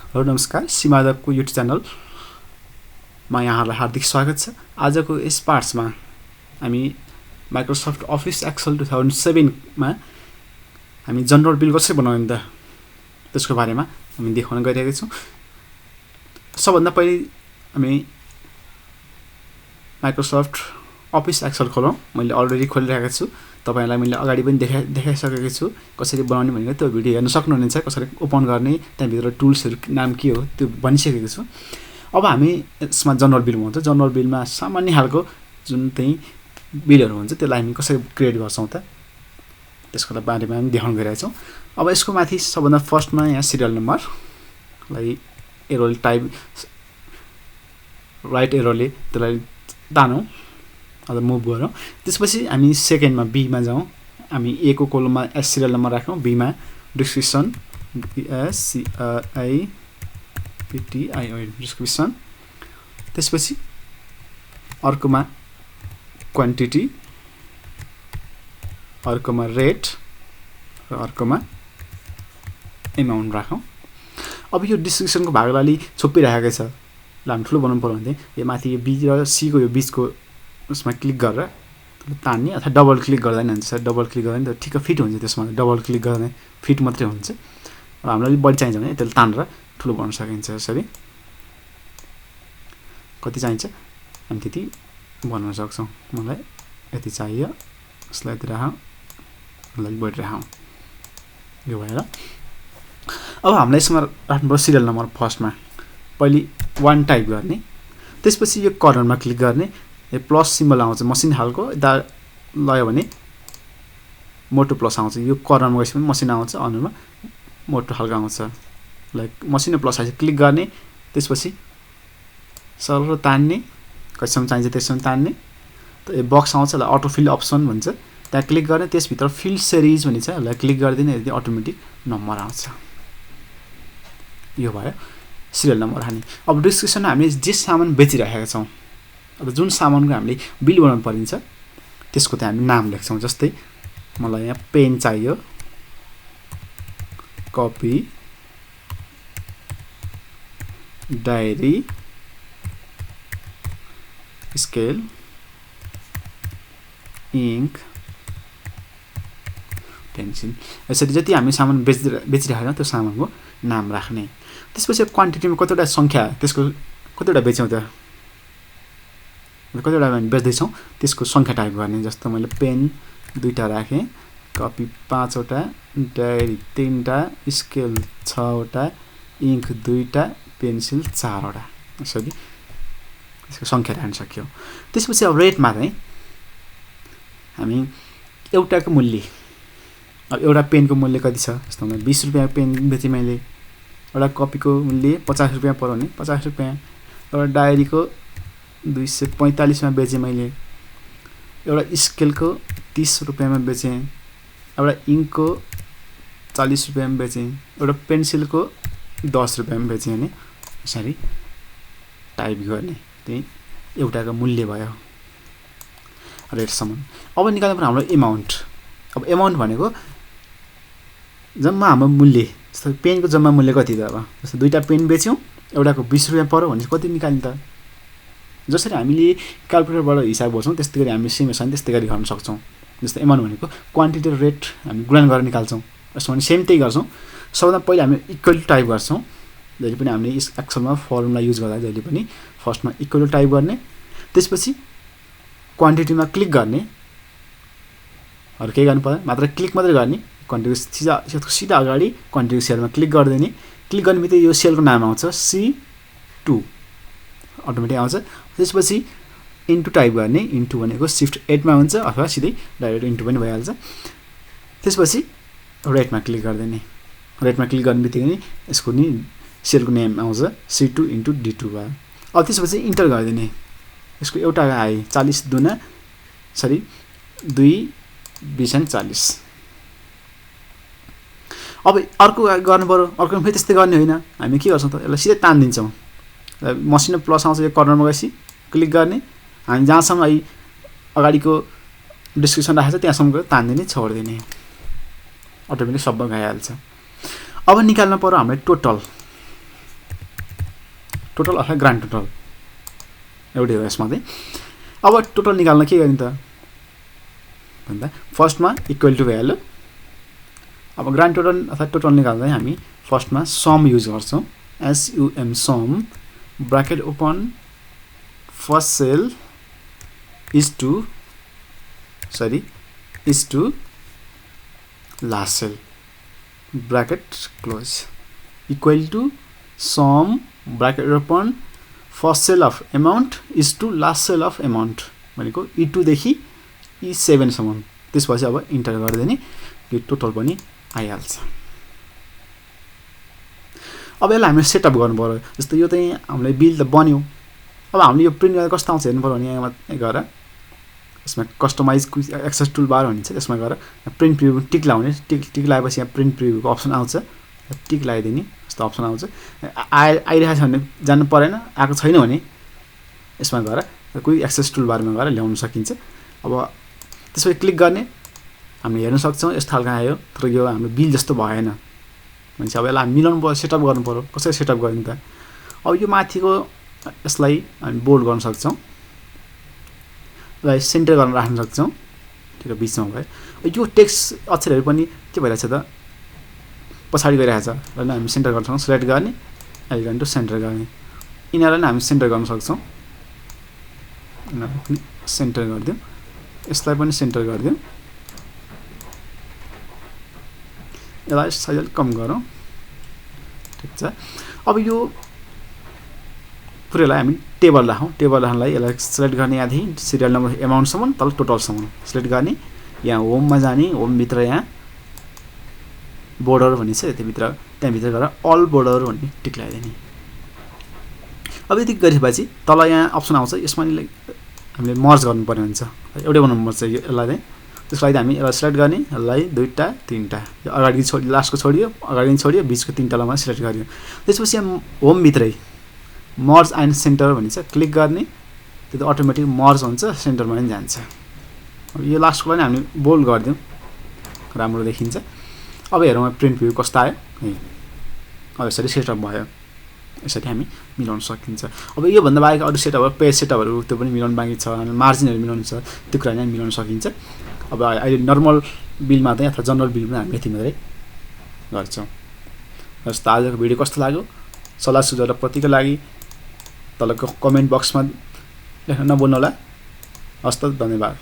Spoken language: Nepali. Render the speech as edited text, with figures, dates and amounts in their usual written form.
हेलो नमस्कार सीमादको युट्युब च्यानलमा यहाँहरूलाई हार्दिक स्वागत छ। आजको यस पार्ट्समा हामी माइक्रोसफ्ट अफिस एक्सेल 2007 मा हामी जनरल बिल कसरी बनाउने त त्यसको बारेमा हामी देखाउन गइरहेका छौँ। सबभन्दा पहिले हामी माइक्रोसफ्ट अफिस एक्सेल खोलौँ। मैले अलरेडी खोलिरहेको छु, तपाईहरुलाई मैले अगाडि पनि देखाइसकेको छु कसरी बनाउने भनेको। त्यो भिडियो हेर्न सक्नुहुनेछ, कसरी ओपन गर्ने, त्यहाँभित्र टुल्सहरु नाम के हो त्यो भनिसकेको छु। अब हामी यसमा जनरल बिल हुन्छ। जनरल बिलमा सामान्य खालको जुन चाहिँ बिलहरु हुन्छ त्यसलाई हामी कसरी क्रिएट गर्छौं त त्यसको बारेमा हामी देखाउन गइरहेका छौं। अब यसको माथि सबभन्दा फर्स्टमा यहाँ सिरियल नम्बरलाई एरोले टाइप राइट एरोले त्यसलाई तानौं अथवा मुभ गरौँ। त्यसपछि हामी सेकेन्डमा बी मा जाउँ। हामी ए को कोलममा एस सिरियल नम्बर राखौँ, बी मा डिस्क्रिप्सन डिस्क्रिप्सन, त्यसपछि अर्कोमा क्वान्टिटी, अर्कोमा रेट र अर्कोमा एमाउन्ट राखौँ। अब यो डिस्क्रिप्सनको भागलाई अलि छोपिरहेको छ, लाम ठुलो बनाउनु पर्यो भने यो माथि यो बी र सी को यो बीचको उसमा क्लिक गरेर तान्ने अथवा डबल क्लिक गर्दा नि हुन्छ। डबल क्लिक गर्दा नि त ठिक्क फिट हुन्छ, त्यसमा डबल क्लिक गर्दा फिट मात्रै हुन्छ। अब हामीलाई बढी चाहिन्छ भने त्यसले तानेर ठुलो बनाउन सकिन्छ। यसरी कति चाहिन्छ हामी त्यति बनाउन सक्छौं। मलाई यति चाहियो, यसलाई यति राखौँ, यसलाई बढी राखौँ, यो भएर। अब हामीलाई यसमा राख्नुपर्छ सिरियल नम्बर फर्स्टमा। पहिले 1 टाइप गर्ने, त्यसपछि यो कर्नरमा क्लिक गर्ने, यो प्लस सिम्बल आउँछ मसिनो खालको, यता लयो भने मोटो प्लस आउँछ। यो कर्नरमा गएपछि पनि मसिनो आउँछ, अनुमा मोटो खालको आउँछ। लाइक मसिनो प्लस आएपछि क्लिक गर्ने, त्यसपछि सरल तान्ने, कतिसम्म चाहिन्छ त्यससम्म तान्ने। त यो बक्स आउँछ, यसलाई अटो फिल अप्सन भन्छ, त्यहाँ क्लिक गर्ने। त्यसभित्र फिल सिरिज भन्ने छ, यसलाई क्लिक गरिदिने, यदि अटोमेटिक नम्बर आउँछ। यो भयो सिरियल नम्बर हाल्ने। अब डिस्क्रिप्सन हामीले जे सामान बेचिरहेका छौं, अब जुन सामानको हामीले बिल बनाउनु परिन्छ त्यसको चाहिँ हामी नाम लेख्छौं। जस्तै मलाई यहाँ पेन चाहियो, copy, diary, scale, ink, pencil. यसरी जति हामी सामान बेचिरहेका छौं त्यो सामानको नाम राख्ने। त्यसपछि क्वान्टिटीमा कतिवटा संख्या, त्यसको कतिवटा बेच्यौं त कतिवटा हामी बेच्दैछौँ त्यसको संख्या टाइप गर्ने। जस्तो मैले पेन 2टा राखेँ, कपी 5 वटा, डायरी 3टा, स्केल 6 वटा, इङ्क 2टा, पेन्सिल 4 वटा। यसरी त्यसको संख्या राख्न सक्यौ। त्यसपछि अब रेटमा चाहिँ हामी एउटाको मूल्य, अब एउटा पेनको मूल्य कति छ, जस्तो मलाई 20 रुपैयाँ पेन बेचेँ मैले, एउटा कपीको मूल्य 50 रुपैयाँ पर्यो भने 50 रुपैयाँ, एउटा डायरीको 245 मा बेचेँ मैले, एउटा स्केलको 30 रुपैयाँमा बेचेँ, एउटा इङ्कको 40 रुपैयाँमा बेचेँ, एउटा पेन्सिलको 10 रुपैयाँमा बेचेँ भने यसरी टाइप गर्ने। त्यही एउटाको मूल्य भयो रेटसम्म। अब निकाल्नु पर्यो हाम्रो एमाउन्ट। अब एमाउन्ट भनेको जम्मा हाम्रो मूल्य, जस्तो पेनको जम्मा मूल्य कति त। अब जस्तो 2टा पेन बेच्यौं, एउटाको 20 रुपैयाँ पर्यो भने कति निकाल्ने त। जसरी हामीले क्याल्कुलेटरबाट हिसाब गर्छौं त्यस्तै गरी हामी सेम एसाइन त्यस्तै गरी गर्न सक्छौं। जस्तो एमाउन्ट भनेको क्वान्टिटी र रेट हामी गुणन गरेर निकाल्छौं। यसमा पनि सेम त्यही गर्छौं। सबभन्दा पहिले हामी इक्वल टु टाइप गर्छौं। जहिले पनि हामीले एक्सेलमा फर्मुला युज गर्दा जहिले पनि फर्स्टमा इक्वल टु टाइप गर्ने, त्यसपछि क्वान्टिटीमा क्लिक गर्ने, अरु केही गर्नु पर्दैन, मात्र क्लिक मात्रै गर्ने। क्वान्टिटी सिधा अगाडि क्वान्टिटी सेलमा क्लिक गर्दिने। क्लिक गर्ने बित्तिकै यो सेलको नाम आउँछ C2 अटोमेटिक आउँछ। त्यसपछि इन्टु टाइप गर्ने, इन्टु भनेको शिफ्ट 8 मा हुन्छ अथवा सिधै डाइरेक्ट इन्टु पनि भइहाल्छ। त्यसपछि रेटमा क्लिक गर्दिने। रेटमा क्लिक गर्ने बित्तिकै यसको नि सेलको नेम आउँछ C2 इन्टु D2 भयो। अब त्यसपछि इन्टर गरिदिने। यसको एउटा आए 40 दुना सरी 2 20 अनि 40। अब अर्को गर्नु पर्यो, अर्को फेरि त्यस्तै गर्ने होइन। हामी के गर्छौं त, यसलाई सिधै तान्दिन्छौं। मसिनो प्लस आउँछ यो कर्नरमा गएपछि क्लिक गर्ने, हामी जहाँसम्म अगाडिको डिस्क्रिप्सन राखेको छ त्यहाँसम्म गएर तान्दिने, छोड्दिने, अटोमेटिक सब गइहाल्छ। अब निकाल्न पर्यो हामीले टोटल। टोटल अथवा ग्रान्ड टोटल एउटै हो यसमा चाहिँ। अब टोटल निकाल्न के गर्ने त भन्दा फर्स्टमा इक्वल टु भ्यालु। अब ग्रान्ड टोटल अथवा टोटल निकाल्दा हामी फर्स्टमा सम युज गर्छौँ, SUM sum bracket open first cell is to last cell bracket close equal to sum bracket open first cell of amount is to last cell of amount भनेको E2 देखि E7 सम्म। त्यसपछि अब इन्टर गरिदिने यो टोटल पनि आइहाल्छ। अब यसलाई हामीले सेटअप गर्नु पर्यो। जस्तो यो चाहिँ हामीले बिल त बन्यो, अब हामीले यो प्रिन्ट गरेर कस्तो आउँछ हेर्नु पर्यो भने यहाँ गएर यसमा कस्टमाइज एक्सेस टुल बार भनिन्छ, त्यसमा गएर प्रिन्ट प्रिभ्यू टिक लाउने, टिक लगाएपछि यहाँ प्रिन्ट प्रिभ्यूको अप्सन आउँछ, टिक लगाइदिने जस्तो अप्सन आउँछ। आइरहेको छ भने जानु परेन, आएको छैन भने यसमा गएर कोही एक्सेस टुल बारमा गएर ल्याउन सकिन्छ। अब त्यसपछि क्लिक गर्ने हामीले हेर्न सक्छौँ यस्तो खालको आयो, तर यो हाम्रो बिल जस्तो भएन भनेपछि अब यसलाई हामी मिलाउनु पर्यो, सेटअप गर्नु पर्यो। कसरी सेटअप गर्ने त? अब यो माथिको यसलाई हामी बोल्ड गर्न सक्छौँ, यसलाई सेन्टर गर्न राख्न सक्छौँ, ठिक बिचमा भयो। यो टेक्स्ट अक्षरहरू पनि के भइरहेछ त पछाडि गइरहेछ, र हामी सेन्टर गर्न सक्छौँ। सिलेक्ट गर्ने, अहिले गर्ने टु सेन्टर गर्ने, यिनीहरूलाई हामी सेन्टर गर्न सक्छौँ। यिनीहरू पनि सेन्टर गरिदिउँ, यसलाई पनि सेन्टर गरिदिउँ, यसलाई साइज अलिक कम गरौँ, ठिक छ। अब यो पुरैलाई हामी टेबल राखौँ। टेबल राख्नलाई यसलाई सिलेक्ट गर्ने, यहाँदेखि सिरियल नम्बर एमाउन्टसम्म तल टोटलसम्म सिलेक्ट गर्ने, यहाँ होममा जाने, होमभित्र यहाँ बोर्डर भन्ने छ, त्यहाँभित्र गएर अल बोर्डर भन्ने टिक लगाइदिने। अब यति गरेपछि तल यहाँ अप्सन आउँछ, यसमा हामीले मर्ज गर्नुपर्ने हुन्छ, एउटै बनाउनुपर्छ यसलाई चाहिँ। त्यसको लागि हामी यसलाई सिलेक्ट गर्ने, यसलाई दुईवटा तिनवटा, अगाडि लास्टको छोडियो, अगाडि छोडियो, बिचको तिनवटालाई मात्रै सिलेक्ट गरियो। त्यसपछि यहाँ होमभित्रै मर्ज एन्ड सेन्टर भनिन्छ, क्लिक गर्ने, त्यो त अटोमेटिक मर्ज हुन्छ, सेन्टरमा पनि जान्छ। अब यो लास्टको लागि हामी बोल्ड गरिदिउँ, राम्रो देखिन्छ। अब हेरौँ प्रिन्ट भ्यू कस्तो आयो, अब यसरी सेटअप भयो, यसरी हामी मिलाउन सकिन्छ। अब योभन्दा बाहेक अरू सेटअपहरू, पेज सेटअपहरू त्यो पनि मिलाउनु बाँकी छ, मार्जिनहरू मिलाउनु छ, त्यो कुरा नै मिलाउन सकिन्छ। अब अहिले नर्मल बिलमा चाहिँ अथवा जनरल बिलमा हामी यति मात्रै गर्छौँ। जस्तो आजको भिडियो कस्तो लाग्यो, सल्लाह सुझाव र प्रतिको लागि तलको कमेन्ट बक्समा लेख्न नभुल्नु होला। हस्त, धन्यवाद।